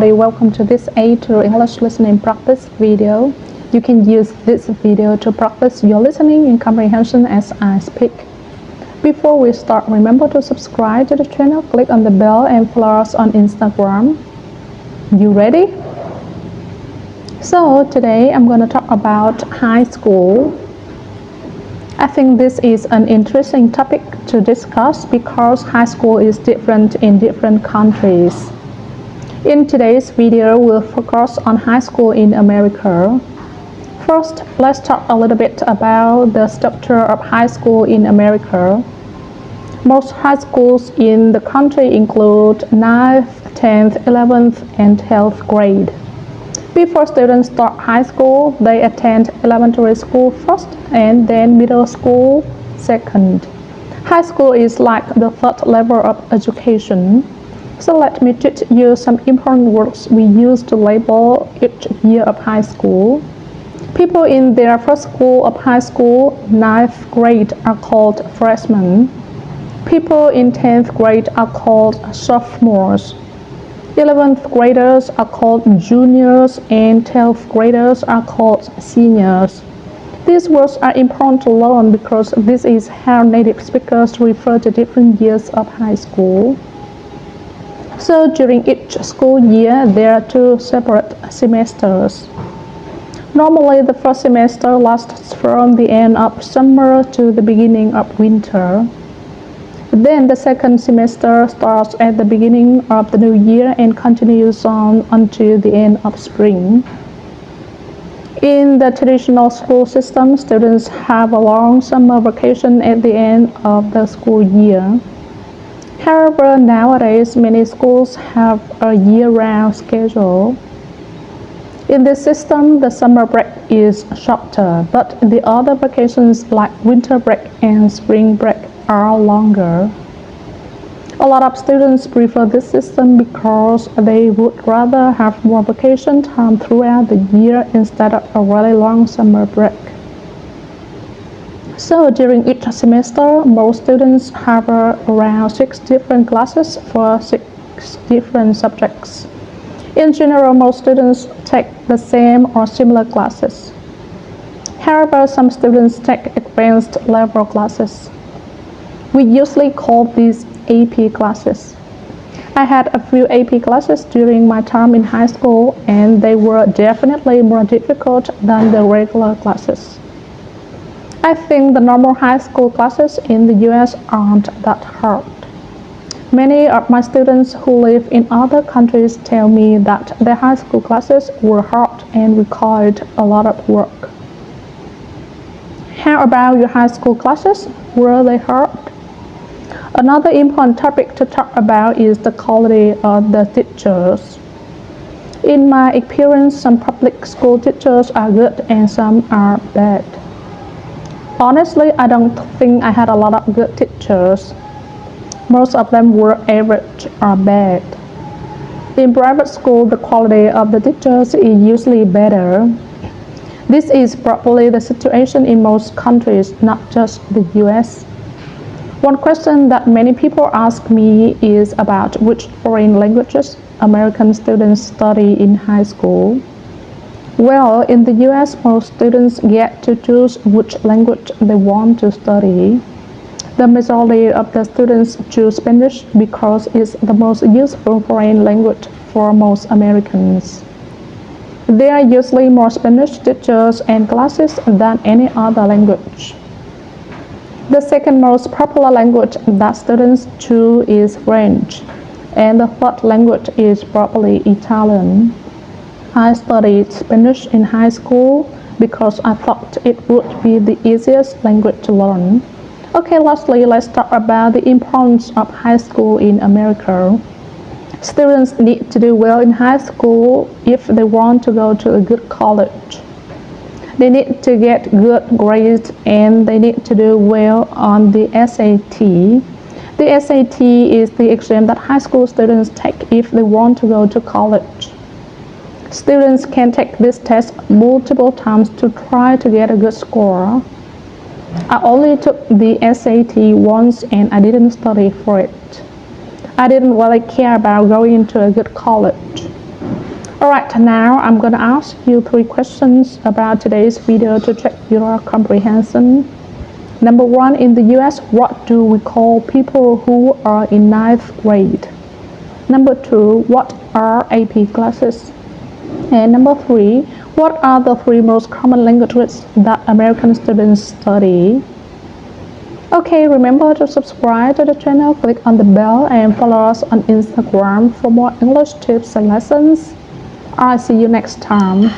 everybody, welcome to this A2 English listening practice video. You can use this video to practice your listening and comprehension as I speak. Before we start, remember to subscribe to the channel, click on the bell and follow us on Instagram. You ready? So today I'm going to talk about high school. I think this is an interesting topic to discuss because high school is different in different countries. In today's video, we'll focus on high school in America. First, let's talk a little bit about the structure of high school in America. Most high schools in the country include 9th, 10th, 11th, and 12th grade. Before students start high school, they attend elementary school first and then middle school second. High school is like the third level of education. So let me teach you some important words we use to label each year of high school. People in their first school of high school, 9th grade, are called freshmen. People in 10th grade are called sophomores. 11th graders are called juniors and 12th graders are called seniors. These words are important to learn because this is how native speakers refer to different years of high school. So during each school year, there are two separate semesters. Normally, the first semester lasts from the end of summer to the beginning of winter. Then the second semester starts at the beginning of the new year and continues on until the end of spring. In the traditional school system, students have a long summer vacation at the end of the school year. However, nowadays, many schools have a year-round schedule. In this system, the summer break is shorter, but the other vacations like winter break and spring break are longer. A lot of students prefer this system because they would rather have more vacation time throughout the year instead of a really long summer break. So during each semester, most students have around 6 different classes for 6 different subjects. In general, most students take the same or similar classes. However, some students take advanced level classes. We usually call these AP classes. I had a few AP classes during my time in high school, and they were definitely more difficult than the regular classes. I think the normal high school classes in the US aren't that hard. Many of my students who live in other countries tell me that their high school classes were hard and required a lot of work. How about your high school classes? Were they hard? Another important topic to talk about is the quality of the teachers. In my experience, some public school teachers are good and some are bad. Honestly, I don't think I had a lot of good teachers. Most of them were average or bad. In private school, the quality of the teachers is usually better. This is probably the situation in most countries, not just the US. One question that many people ask me is about which foreign languages American students study in high school. Well, in the US, most students get to choose which language they want to study. The majority of the students choose Spanish because it's the most useful foreign language for most Americans. There are usually more Spanish teachers and classes than any other language. The second most popular language that students choose is French, and the third language is probably Italian. I studied Spanish in high school because I thought it would be the easiest language to learn. Okay, lastly, let's talk about the importance of high school in America. Students need to do well in high school if they want to go to a good college. They need to get good grades and they need to do well on the SAT. The SAT is the exam that high school students take if they want to go to college. Students can take this test multiple times to try to get a good score. I only took the SAT once and I didn't study for it. I didn't really care about going to a good college. Alright, now I'm gonna ask you 3 questions about today's video to check your comprehension. Number 1, in the US, what do we call people who are in 9th grade? Number 2, what are AP classes? And number 3, what are the 3 most common languages that American students study? Okay, remember to subscribe to the channel, click on the bell and follow us on Instagram for more English tips and lessons. I'll see you next time.